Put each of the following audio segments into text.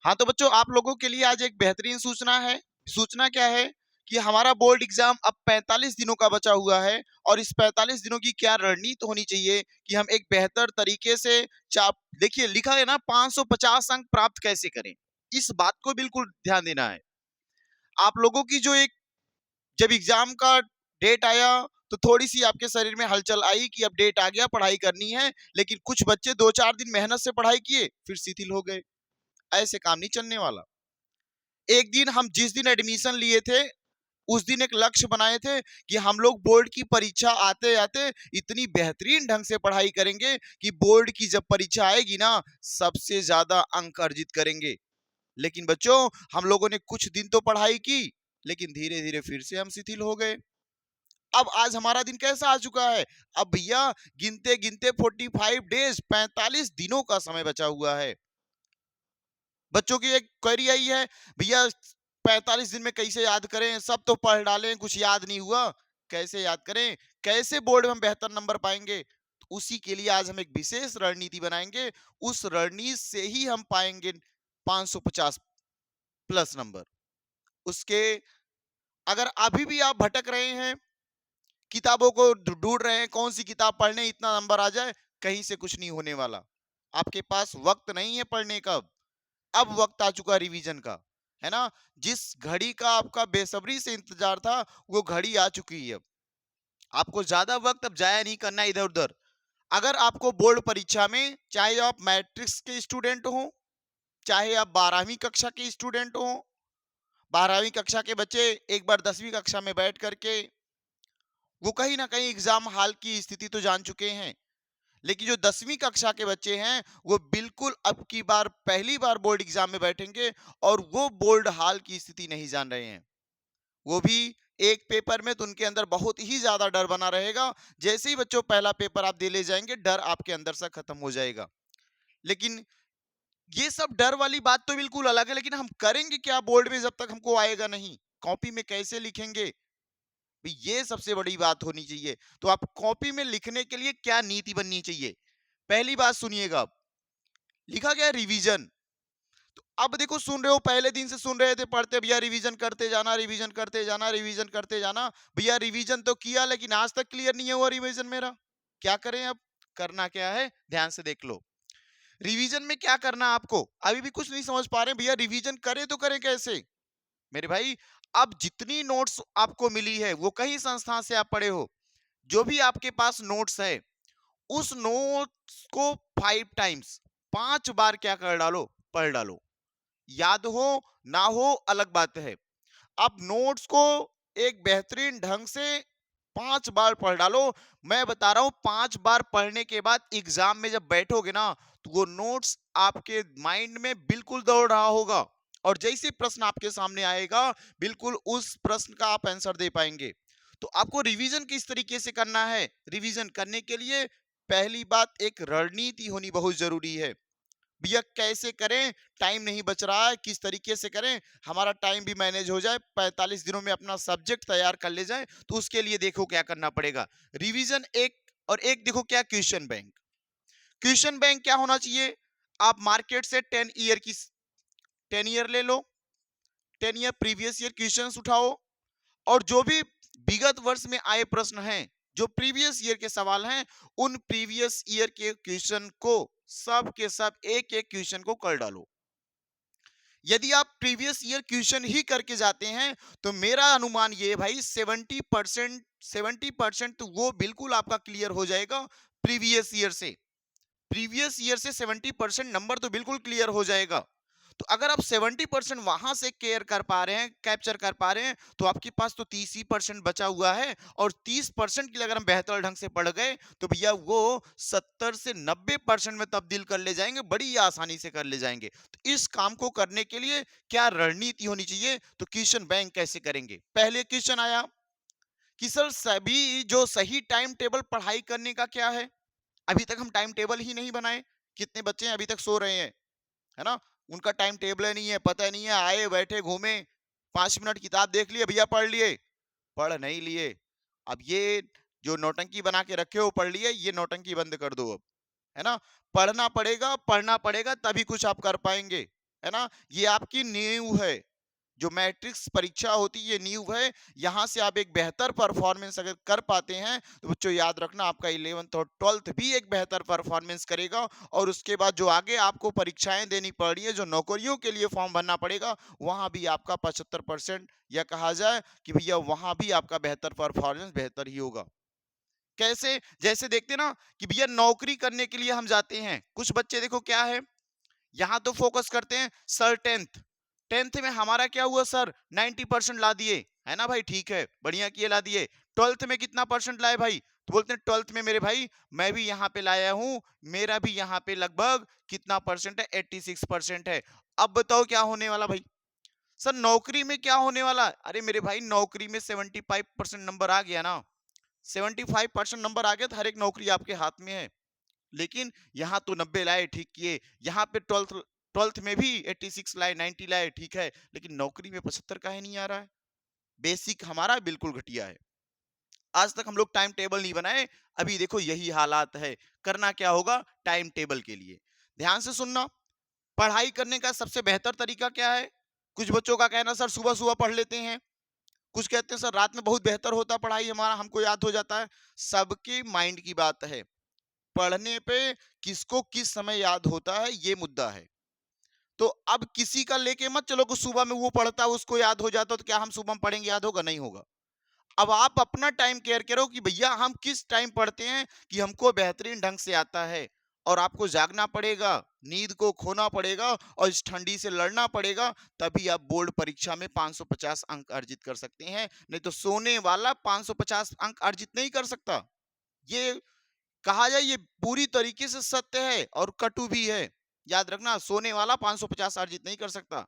हाँ तो बच्चों, आप लोगों के लिए आज एक बेहतरीन सूचना है। सूचना क्या है कि हमारा बोर्ड एग्जाम अब 45 दिनों का बचा हुआ है, और इस 45 दिनों की क्या रणनीति होनी चाहिए कि हम एक बेहतर तरीके से चाप देखिए, लिखा है ना 550 अंक प्राप्त कैसे करें। इस बात को बिल्कुल ध्यान देना है। आप लोगों की जो एक जब एग्जाम का डेट आया तो थोड़ी सी आपके शरीर में हलचल आई कि अब डेट आ गया, पढ़ाई करनी है। लेकिन कुछ बच्चे 2-4 दिन मेहनत से पढ़ाई किए, फिर शिथिल हो गए। ऐसे काम नहीं चलने वाला। एक दिन हम जिस दिन एडमिशन लिए थे, उस दिन एक लक्ष्य बनाए थे कि हम लोग बोर्ड की परीक्षा आते आते इतनी बेहतरीन ढंग से पढ़ाई करेंगे कि बोर्ड की जब परीक्षा आएगी ना, सबसे ज्यादा अंक अर्जित करेंगे। लेकिन बच्चों, हम लोगों ने कुछ दिन तो पढ़ाई की, लेकिन धीरे धीरे फिर से हम शिथिल हो गए। अब आज हमारा दिन कैसा आ चुका है? अब भैया, गिनते गिनते 45 डेज 45 दिनों का समय बचा हुआ है। बच्चों की एक क्वेरी आई है, भैया 45 दिन में कैसे याद करें, सब तो पढ़ डालें, कुछ याद नहीं हुआ, कैसे याद करें, कैसे बोर्ड में हम बेहतर नंबर पाएंगे? तो उसी के लिए आज हम एक विशेष रणनीति बनाएंगे। उस रणनीति से ही हम पाएंगे 550 प्लस नंबर। उसके अगर अभी भी आप भटक रहे हैं, किताबों को ढूंढ रहे हैं कौन सी किताब पढ़ने इतना नंबर आ जाए, कहीं से कुछ नहीं होने वाला। आपके पास वक्त नहीं है पढ़ने का। अब वक्त आ चुका रिवीजन का, है ना? जिस घड़ी का आपका बेसब्री से इंतजार था, वो घड़ी आ चुकी है। अब आपको ज्यादा वक्त अब जाया नहीं करना इधर उधर। अगर आपको बोर्ड परीक्षा में, चाहे आप मैट्रिक्स के स्टूडेंट हो, चाहे आप 12वीं कक्षा के स्टूडेंट हो, 12वीं कक्षा के बच्चे एक बार 10वीं कक्षा में बैठ करके वो कहीं ना कहीं एग्जाम हाल की स्थिति तो जान चुके हैं। लेकिन जो 10वीं कक्षा के बच्चे हैं, वो बिल्कुल अब की बार पहली बार बोर्ड एग्जाम में बैठेंगे, और वो बोर्ड हाल की स्थिति नहीं जान रहे हैं। वो भी एक पेपर में, तो उनके अंदर बहुत ही ज्यादा डर बना रहेगा। जैसे ही बच्चों पहला पेपर आप दे ले जाएंगे, डर आपके अंदर से खत्म हो जाएगा। लेकिन ये सब डर वाली बात तो बिल्कुल अलग है, लेकिन हम करेंगे क्या बोर्ड में जब तक हमको आएगा नहीं? कॉपी में कैसे लिखेंगे? ये सबसे बड़ी बात होनी चाहिए। तो आप कॉपी में लिखने के लिए क्या नीति बननी चाहिए? पहली बात सुनिएगा, लिखा गया रिवीजन। तो अब देखो, सुन रहे हो, पहले दिन से सुन रहे थे पढ़ते, भैया रिवीजन करते जाना, रिवीजन करते जाना, रिवीजन करते जाना। भैया रिवीजन तो किया, लेकिन आज तक क्लियर नहीं हुआ रिवीजन मेरा। क्या करें अब? करना क्या है, ध्यान से देख लो। रिवीजन में क्या करना आपको? अभी भी कुछ नहीं समझ पा रहे भैया, रिवीजन करें तो करें कैसे? मेरे भाई, अब जितनी नोट्स आपको मिली है, वो कहीं संस्थान से आप पढ़े हो, जो भी आपके पास नोट्स है, उस नोट्स को 5 टाइम्स, 5 बार क्या कर डालो, पढ़ डालो। याद हो ना हो अलग बात है। अब नोट्स को एक बेहतरीन ढंग से 5 बार पढ़ डालो। मैं बता रहा हूं, 5 बार पढ़ने के बाद एग्जाम में जब बैठोगे ना, तो वो नोट्स आपके माइंड में बिल्कुल दौड़ रहा होगा, और जैसे प्रश्न आपके सामने आएगा, बिल्कुल उस प्रश्न का आप आंसर दे पाएंगे। तो आपको रिवीजन किस तरीके से करना है? रिवीजन करने के लिए पहली बात, एक रणनीति होनी बहुत जरूरी है। भैया कैसे करें, टाइम नहीं बच रहा है, किस तरीके से करें हमारा टाइम भी मैनेज हो जाए, 45 दिनों में अपना सब्जेक्ट तैयार कर ले जाए? तो उसके लिए देखो क्या करना पड़ेगा। रिवीजन एक, और एक देखो क्या, क्वेश्चन बैंक। क्वेश्चन बैंक क्या होना चाहिए? आप मार्केट से 10 ईयर की 10 ईयर ले लो, 10 ईयर प्रीवियस ईयर क्वेश्चंस उठाओ, और जो भी विगत वर्ष में आए प्रश्न हैं, जो प्रीवियस ईयर के सवाल हैं, उन प्रीवियस ईयर के क्वेश्चन को, सब के सब एक एक क्वेश्चन को कर डालो। यदि आप प्रीवियस ईयर क्वेश्चन ही करके जाते हैं, तो मेरा अनुमान ये है भाई, 70% तो वो बिल्कुल आपका क्लियर हो जाएगा प्रीवियस ईयर से। प्रीवियस ईयर से 70% नंबर तो बिल्कुल क्लियर हो जाएगा। तो अगर आप 70% वहां से केयर कर पा रहे हैं, कैप्चर कर पा रहे हैं, तो आपके पास तो 30% बचा हुआ है। और 30% के लिए अगर हम बेहतर ढंग से पढ़ गए, तो भैया वो 70 से 90% में तब्दील कर ले जाएंगे, बड़ी आसानी से कर ले जाएंगे। तो इस काम को करने के लिए क्या रणनीति होनी चाहिए? तो क्वेश्चन बैंक कैसे करेंगे? पहले क्वेश्चन आया कि सर, सभी जो सही टाइम टेबल पढ़ाई करने का क्या है? अभी तक हम टाइम टेबल ही नहीं बनाए। कितने बच्चे हैं अभी तक सो रहे हैं, है ना? उनका टाइम टेबल नहीं है, पता नहीं है, आए बैठे घूमे, 5 मिनट किताब देख लिए, भैया पढ़ लिए, पढ़ नहीं लिए। अब ये जो नौटंकी बना के रखे हो, पढ़ लिए, ये नौटंकी बंद कर दो अब, है ना? पढ़ना पड़ेगा, पढ़ना पड़ेगा, तभी कुछ आप कर पाएंगे। है ना? ये आपकी नींव है। जो मैट्रिक्स परीक्षा होती है ये नींव है। यहाँ से आप एक बेहतर परफॉर्मेंस अगर कर पाते हैं तो बच्चों याद रखना आपका 11th और 12th भी एक बेहतर परफॉर्मेंस करेगा, और उसके बाद जो आगे आपको परीक्षाएं देनी पड़ रही है, जो नौकरियों के लिए फॉर्म भरना पड़ेगा, वहां भी आपका 75% या कहा जाए कि भैया वहां भी आपका बेहतर परफॉर्मेंस बेहतर ही होगा। कैसे? जैसे देखते ना कि भैया नौकरी करने के लिए हम जाते हैं, कुछ बच्चे देखो क्या है, यहाँ तो फोकस करते हैं सर 10th, 10th में हमारा क्या हुआ सर 90% ला दिए, है ना भाई, ठीक है बढ़िया किए ला दिए। 12th में कितना परसेंट लाए भाई? तो बोलते हैं 12th में मेरे भाई मैं भी यहाँ पे लाया हूँ, मेरा भी यहाँ पे लगभग कितना परसेंट है, 86% है। अब बताओ क्या होने वाला भाई? सर नौकरी में क्या होने वाला? अरे मेरे भाई नौकरी में 75% नंबर आ गया ना, 75% नंबर आ गया तो हर एक नौकरी आपके हाथ में है। लेकिन यहाँ तो 90 लाए, ठीक किए, यहाँ पे 12th में भी 86 लाए, 90 लाए, ठीक है, लेकिन नौकरी में 75 काहे नहीं आ रहा है? बेसिक हमारा बिल्कुल घटिया है। आज तक हम लोग टाइम टेबल नहीं बनाए, अभी देखो यही हालात है। करना क्या होगा टाइम टेबल के लिए? ध्यान से सुनना, पढ़ाई करने का सबसे बेहतर तरीका क्या है? कुछ बच्चों का कहना सर सुबह सुबह पढ़ लेते हैं, कुछ कहते हैं सर रात में बहुत बेहतर होता है पढ़ाई, हमारा हमको याद हो जाता है। सबके माइंड की बात है, पढ़ने पे किसको किस समय याद होता है ये मुद्दा है। तो अब किसी का लेके मत चलो कि सुबह में वो पढ़ता है उसको याद हो जाता, तो क्या हम सुबह में पढ़ेंगे याद होगा? नहीं होगा। अब आप अपना टाइम केयर करो कि भैया हम किस टाइम पढ़ते हैं कि हमको बेहतरीन ढंग से आता है, और आपको जागना पड़ेगा, नींद को खोना पड़ेगा और इस ठंडी से लड़ना पड़ेगा, तभी आप बोर्ड परीक्षा में 550 अंक अर्जित कर सकते हैं। नहीं तो सोने वाला 550 अंक अर्जित नहीं कर सकता। ये कहा जाए ये पूरी तरीके से सत्य है और कटु भी है। याद रखना सोने वाला 550 अर्जित नहीं कर सकता।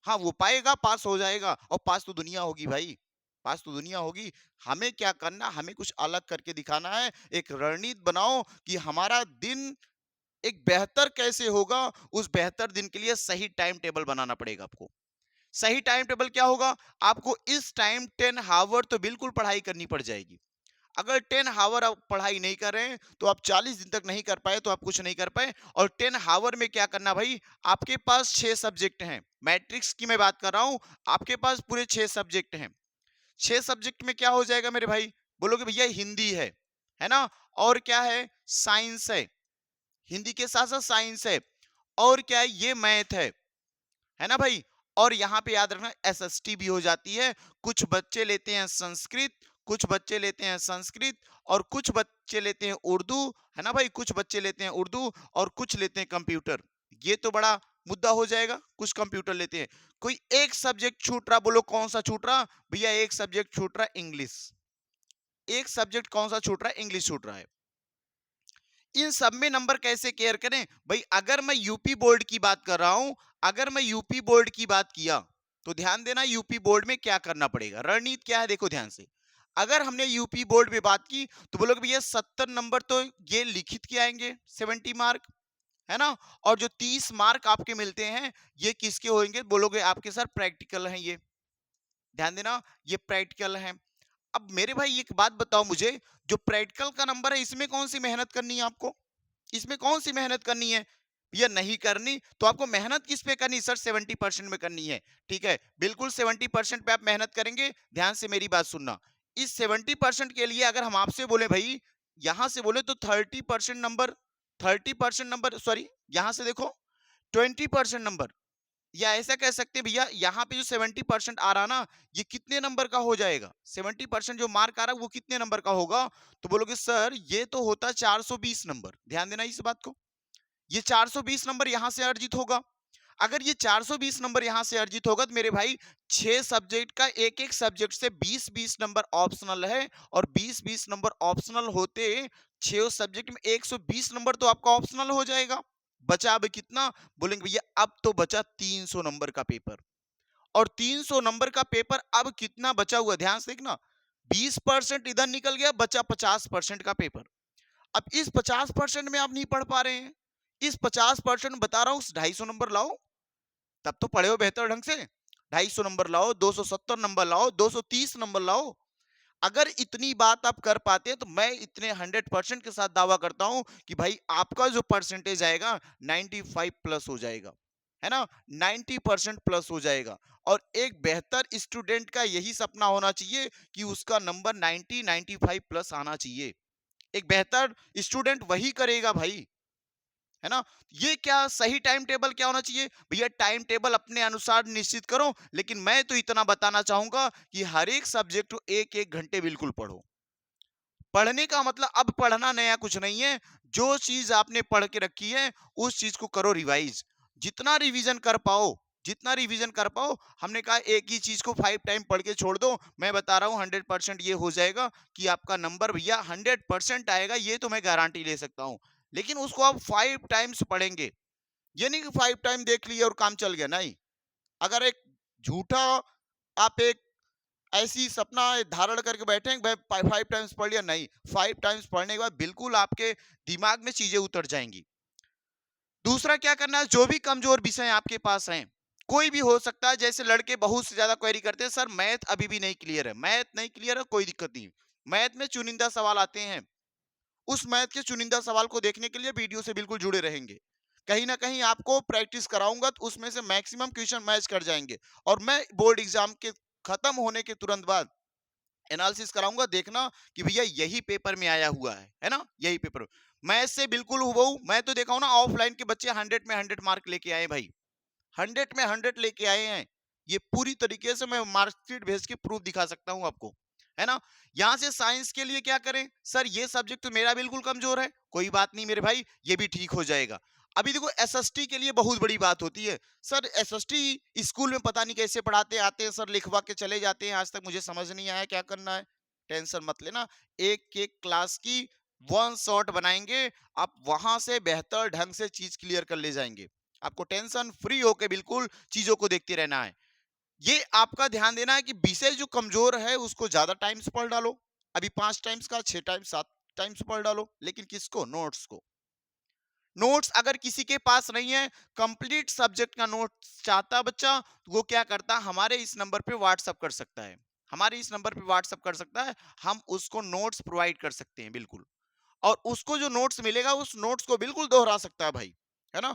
हाँ वो पाएगा, पास हो जाएगा, और पास तो दुनिया होगी भाई, पास तो दुनिया होगी। हमें क्या करना, हमें कुछ अलग करके दिखाना है। एक रणनीति बनाओ कि हमारा दिन एक बेहतर कैसे होगा, उस बेहतर दिन के लिए सही टाइम टेबल बनाना पड़ेगा आपको। सही टाइम टेबल क्या होगा? आपको इस टाइम 10 हावर तो बिल्कुल पढ़ाई करनी पड़ जाएगी। अगर 10 हावर आप पढ़ाई नहीं कर रहे हैं तो आप 40 दिन तक नहीं कर पाए तो आप कुछ नहीं कर पाए। और 10 हावर में क्या करना भाई, आपके पास 6 सब्जेक्ट हैं, मैट्रिक्स की मैं बात कर रहा हूं, आपके पास पूरे 6 सब्जेक्ट हैं। 6 सब्जेक्ट में क्या हो जाएगा मेरे भाई? बोलोगे भैया हिंदी है ना, और क्या है, साइंस है, हिंदी के साथ साथ साइंस है, और क्या है, ये मैथ है ना भाई। और यहाँ पे याद रखना एसएसटी भी हो जाती है। कुछ बच्चे लेते हैं संस्कृत, कुछ बच्चे लेते हैं संस्कृत, और कुछ बच्चे लेते हैं उर्दू, है ना भाई, कुछ बच्चे लेते हैं उर्दू, और कुछ लेते हैं कंप्यूटर। ये तो बड़ा मुद्दा हो जाएगा, कुछ कंप्यूटर लेते हैं। कोई एक सब्जेक्ट छूट रहा, बोलो कौन सा छूट रहा? भैया एक सब्जेक्ट छूट रहा है इंग्लिश। एक सब्जेक्ट कौन सा छूट रहा है? इंग्लिश छूट रहा है। इन सब में नंबर कैसे केयर करें भाई? अगर मैं यूपी बोर्ड की बात कर रहा हूं, अगर मैं यूपी बोर्ड की बात किया तो ध्यान देना यूपी बोर्ड में क्या करना पड़ेगा, रणनीति क्या है, देखो ध्यान से। अगर हमने यूपी बोर्ड में बात की तो बोलोगे भैया 70 नंबर तो ये लिखित के आएंगे, 70 मार्क, है ना, और जो 30 मार्क आपके मिलते हैं ये किसके होंगे? बोलोगे आपके सर प्रैक्टिकल हैं ये। ध्यान देना ये प्रैक्टिकल है। अब मेरे भाई एक बात बताओ मुझे, जो प्रैक्टिकल का नंबर है इसमें कौन सी मेहनत करनी है आपको? इसमें कौन सी मेहनत करनी है? ये नहीं करनी तो आपको मेहनत किस पे करनी? सर 70% में करनी है। ठीक है, बिल्कुल 70% पे आप मेहनत करेंगे। ध्यान से मेरी बात सुनना, इस 70% के लिए अगर हम आपसे बोले भाई, यहां से बोले तो 30% नंबर, 30% नंबर सॉरी, यहां से देखो 20% नंबर, या ऐसा कह सकते हैं भैया यहाँ पे जो 70% आ रहा ना, ये कितने नंबर का हो जाएगा? 70% जो मार्क आ रहा है वो कितने नंबर का होगा? तो बोलोगे सर ये तो होता है 420 नंबर। ध्यान देना इस बात को, ये 420 नंबर यहां से अर्जित होगा। अगर ये 420 नंबर यहां से अर्जित होगा तो मेरे भाई 6 सब्जेक्ट का एक एक सब्जेक्ट से 20-20 नंबर ऑप्शनल है, और 20-20 नंबर ऑप्शनल होते 6 सब्जेक्ट में 120 नंबर तो आपका ऑप्शनल हो जाएगा। बचा अब कितना? बोलेंगे भैया अब तो बचा 300 नंबर का पेपर, और 300 नंबर का पेपर अब कितना बचा हुआ ध्यान से देखना, 20% इधर निकल गया, बचा 50% का पेपर। अब इस 50% में आप नहीं पढ़ पा रहे हैं, इस 50% बता रहा हूं 250 नंबर लाओ, तब तो पढ़े हो बेहतर ढंग से। 250 नंबर लाओ, 270 नंबर लाओ, 230 नंबर लाओ। अगर इतनी बात आप कर पाते हैं तो मैं इतने 100% के साथ दावा करता हूं कि भाई आपका जो परसेंटेज आएगा 95 प्लस हो जाएगा। है ना, 90% प्लस हो जाएगा। और एक बेहतर स्टूडेंट का यही सपना होना चाहिए कि उसका नंबर 90 95 प्लस आना चाहिए। एक बेहतर स्टूडेंट वही करेगा भाई, है ना। ये क्या सही टाइम टेबल क्या होना चाहिए भैया, टाइम टेबल अपने अनुसार निश्चित करो, लेकिन मैं तो इतना बताना चाहूंगा कि हर एक सब्जेक्ट एक एक घंटे बिल्कुल पढ़ो। पढ़ने का मतलब अब पढ़ना नया कुछ नहीं है, जो चीज आपने पढ़ के रखी है उस चीज को करो रिवाइज। जितना रिवीजन कर पाओ, जितना रिवीजन कर पाओ। हमने कहा एक ही चीज को 5 टाइम पढ़ के छोड़ दो, मैं बता रहा हूं 100% ये हो जाएगा कि आपका नंबर भैया 100% आएगा, ये तो मैं गारंटी ले सकता हूं। लेकिन उसको आप 5 टाइम्स पढ़ेंगे, ये नहीं कि 5 टाइम देख लिया और काम चल गया, नहीं। अगर एक झूठा आप एक ऐसी सपना धारण करके बैठे हैं, 5 टाइम्स पढ़ लिया, नहीं। 5 टाइम्स पढ़ने के बाद बिल्कुल आपके दिमाग में चीजें उतर जाएंगी। दूसरा क्या करना है, जो भी कमजोर विषय आपके पास हैं, कोई भी हो सकता है। जैसे लड़के बहुत से ज्यादा क्वेरी करते हैं, सर मैथ अभी भी नहीं क्लियर है, मैथ नहीं क्लियर है, कोई दिक्कत नहीं। मैथ में चुनिंदा सवाल आते हैं, उस मैथ के चुनिंदा सवाल को देखने के लिए वीडियो से बिल्कुल जुड़े रहेंगे। कहीं ना कहीं आपको प्रैक्टिस कराऊंगा तो उसमें से मैक्सिमम क्वेश्चन मैच कर जाएंगे। और मैं बोर्ड एग्जाम के खत्म होने के तुरंत बाद एनालिसिस कराऊंगा, देखना कि भैया यही पेपर में आया हुआ है ना, यही पेपर। मैथ से बिल्कुल हूबहू, मैं तो देखा हूं ना, ऑफलाइन के बच्चे 100 में 100 मार्क लेके आए भाई, 100 में 100 लेके आए हैं। ये पूरी तरीके से मैं मार्कशीट भेज के प्रूफ दिखा सकता हूं आपको, है ना। यहां से साइंस के लिए क्या करें, सर ये सब्जेक्ट तो मेरा बिल्कुल कमजोर है, कोई बात नहीं मेरे भाई, ये भी ठीक हो जाएगा। अभी देखो एसएसटी के लिए बहुत बड़ी बात होती है, सर एसएसटी स्कूल में पता नहीं कैसे पढ़ाते, आते हैं सर लिखवा के चले जाते हैं, आज तक मुझे समझ नहीं आया क्या करना है। टेंशन मत लेना, एक एक क्लास की वन शॉट बनाएंगे, आप वहां से बेहतर ढंग से चीज क्लियर कर ले जाएंगे। आपको टेंशन फ्री होकर बिल्कुल चीजों को देखते रहना है। ये आपका ध्यान देना है कि विषय जो कमजोर है उसको ज्यादा टाइम्स पढ़ डालो। अभी 5 टाइम्स का 6 टाइम्स 7 टाइम्स पढ़ डालो, लेकिन किसको, नोट्स को। नोट्स अगर किसी के पास नहीं है, कंप्लीट सब्जेक्ट का नोट्स चाहता बच्चा, तो वो क्या करता है, हमारे इस नंबर पे व्हाट्सअप कर सकता है, हमारे इस नंबर पे व्हाट्सअप कर सकता है, हम उसको नोट्स प्रोवाइड कर सकते हैं बिल्कुल। और उसको जो नोट्स मिलेगा उस नोट्स को बिल्कुल दोहरा सकता है भाई, है ना।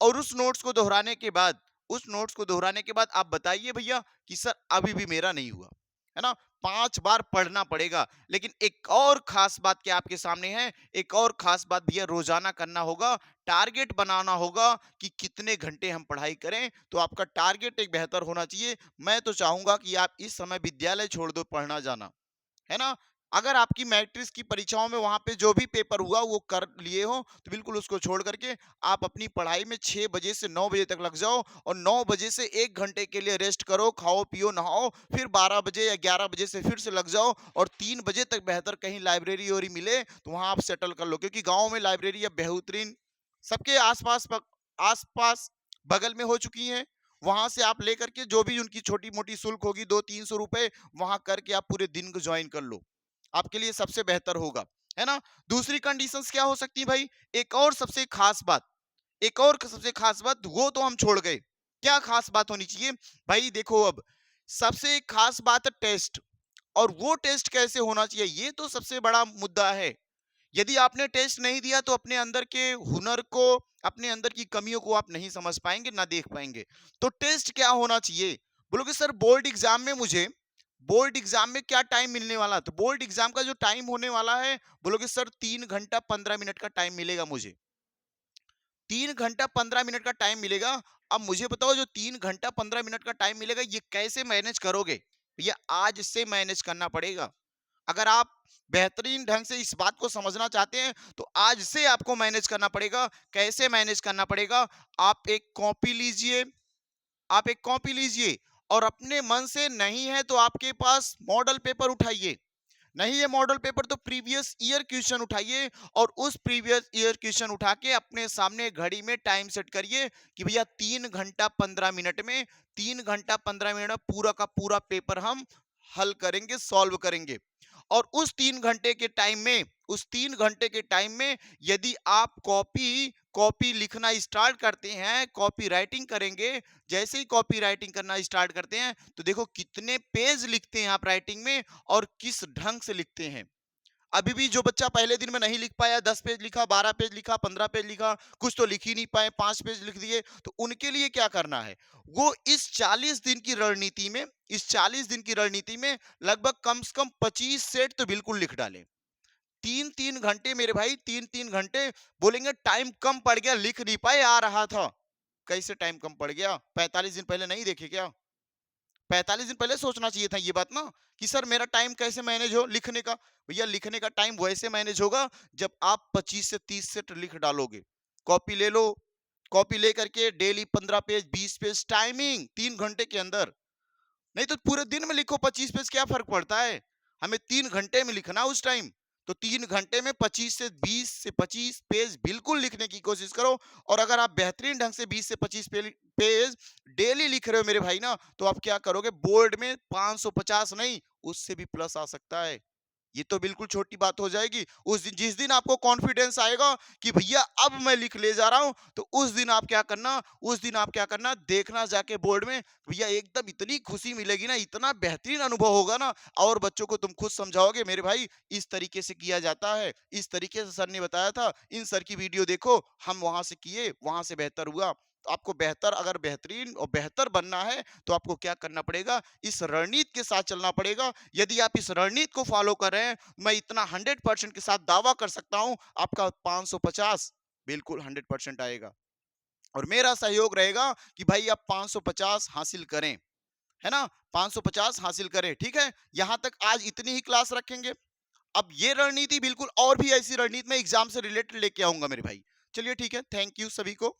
और उस नोट्स को दोहराने के बाद, उस नोट्स को दोहराने के बाद आप बताइए भैया कि सर अभी भी मेरा नहीं हुआ, है ना। 5 बार पढ़ना पड़ेगा। लेकिन एक और खास बात क्या आपके सामने है, एक और खास बात भैया, रोजाना करना होगा, टारगेट बनाना होगा कि कितने घंटे हम पढ़ाई करें। तो आपका टारगेट एक बेहतर होना चाहिए। मैं तो चाहूंगा कि आप इस समय विद्यालय छोड़ दो पढ़ना जाना, है ना। अगर आपकी मैट्रिक्स की परीक्षाओं में वहां पे जो भी पेपर हुआ वो कर लिए हो, तो बिल्कुल उसको छोड़ करके आप अपनी पढ़ाई में 6 बजे से 9 बजे तक लग जाओ, और 9 बजे से 1 घंटे के लिए रेस्ट करो, खाओ पियो नहाओ, फिर 12 बजे या 11 बजे से फिर से लग जाओ, और 3 बजे तक बेहतर कहीं लाइब्रेरी और मिले तो वहां आप सेटल कर लो, क्योंकि गाँव में लाइब्रेरी अब बेहतरीन सबके आसपास बगल में हो चुकी हैं। वहां से आप लेकर के जो भी उनकी छोटी मोटी शुल्क होगी, 200-300 रुपए, वहां करके आप पूरे दिन को ज्वाइन कर लो, आपके लिए सबसे बेहतर होगा, है ना। दूसरी कंडीशंस क्या हो सकती है भाई, एक और सबसे खास बात, एक और सबसे खास बात, वो तो हम छोड़ गए, क्या खास बात होनी चाहिए भाई, देखो अब सबसे खास बात है टेस्ट। और वो टेस्ट कैसे होना चाहिए, ये तो सबसे बड़ा मुद्दा है। यदि आपने टेस्ट नहीं दिया तो अपने अंदर के हुनर को, अपने अंदर की कमियों को आप नहीं समझ पाएंगे, ना देख पाएंगे। तो टेस्ट क्या होना चाहिए, बोलोगे सर बोर्ड एग्जाम में मुझे, बोर्ड एग्जाम में क्या टाइम मिलने वाला है, तो बोर्ड एग्जाम का जो टाइम होने वाला है, बोलोगे सर 3 घंटा 15 मिनट का टाइम मिलेगा मुझे, 3 घंटा 15 मिनट का टाइम मिलेगा। अब मुझे बताओ जो 3 घंटा 15 मिनट का टाइम मिलेगा ये कैसे मैनेज करोगे, ये आज से मैनेज करना पड़ेगा। अगर आप बेहतरीन ढंग से इस बात को समझना चाहते हैं तो आज से आपको मैनेज करना पड़ेगा। कैसे मैनेज करना पड़ेगा, आप एक कॉपी लीजिए, आप एक कॉपी लीजिए, और अपने मन से नहीं है तो आपके पास मॉडल पेपर उठाइए, नहीं है मॉडल पेपर तो प्रीवियस ईयर क्वेश्चन उठाइए, और उस प्रीवियस ईयर क्वेश्चन उठा के अपने सामने घड़ी में टाइम सेट करिए कि भैया 3 घंटा 15 मिनट में, 3 घंटा 15 मिनट में पूरा का पूरा पेपर हम हल करेंगे, सॉल्व करेंगे। और उस 3 घंटे के टाइम में, उस 3 घंटे के टाइम में यदि आप कॉपी कॉपी लिखना स्टार्ट करते हैं, कॉपी राइटिंग करेंगे, जैसे ही कॉपी राइटिंग करना स्टार्ट करते हैं तो देखो कितने पेज लिखते हैं आप राइटिंग में, और किस ढंग से लिखते हैं। अभी भी जो बच्चा पहले दिन में नहीं लिख पाया, 10 पेज लिखा, 12 पेज लिखा, 15 पेज लिखा, कुछ तो लिख ही नहीं पाए, 5 पेज लिख दिए, तो उनके लिए क्या करना है? वो इस 40 दिन की रणनीति में, इस 40 दिन की रणनीति में लगभग कम से कम 25 सेट तो बिल्कुल लिख डालें। 3-3 घंटे मेरे भाई, 3-3 घंटे। बोलेंगे टाइम कम पड़ गया, लिख नहीं पाए, आ रहा था। कैसे टाइम कम पड़ गया? 45 दिन पहले नहीं देखे क्या? 45 दिन पहले सोचना चाहिए था ये बात ना, कि सर मेरा टाइम कैसे मैनेज हो लिखने का। भैया लिखने का टाइम वैसे मैनेज होगा जब आप 25 से 30 सेट लिख डालोगे। कॉपी ले लो, कॉपी ले करके डेली 15 पेज, 20 पेज, टाइमिंग 3 घंटे के अंदर। नहीं तो पूरे दिन में लिखो 25 पेज, क्या फर्क पड़ता है? हमें 3 घंटे में लिखना उस टाइम। तो 3 घंटे में 25 से 20 से 25 पेज बिल्कुल लिखने की कोशिश करो। और अगर आप बेहतरीन ढंग से 20 से 25 पेज डेली लिख रहे हो मेरे भाई ना, तो आप क्या करोगे? बोर्ड में 550 नहीं, उससे भी प्लस आ सकता है। ये तो बिल्कुल छोटी बात हो जाएगी। उस दिन, जिस दिन आपको कॉन्फिडेंस आएगा कि भैया अब मैं लिख ले जा रहा हूं, तो उस दिन आप क्या करना, उस दिन आप क्या करना, देखना जाके बोर्ड में, भैया एकदम इतनी खुशी मिलेगी ना, इतना बेहतरीन अनुभव होगा ना। और बच्चों को तुम खुद समझाओगे, मेरे भाई इस तरीके से किया जाता है, इस तरीके से सर ने बताया था, इन सर की वीडियो देखो, हम वहां से किए, वहां से बेहतर हुआ। तो आपको बेहतर, अगर बेहतरीन और बेहतर बनना है, तो आपको क्या करना पड़ेगा? इस रणनीति के साथ चलना पड़ेगा। यदि आप इस रणनीति को फॉलो कर रहे हैं, मैं इतना 100% के साथ दावा कर सकता हूं, आपका 550 बिल्कुल 100% आएगा। और मेरा सहयोग रहेगा कि भाई आप 550 हासिल करें, है ना? 550 हासिल करें, ठीक है? यहां तक आज इतनी ही क्लास रखेंगे। अब ये रणनीति बिल्कुल और भी ऐसी रणनीति मैं एग्जाम से रिलेटेड लेके आऊंगा मेरे भाई। चलिए ठीक है, थैंक यू सभी को।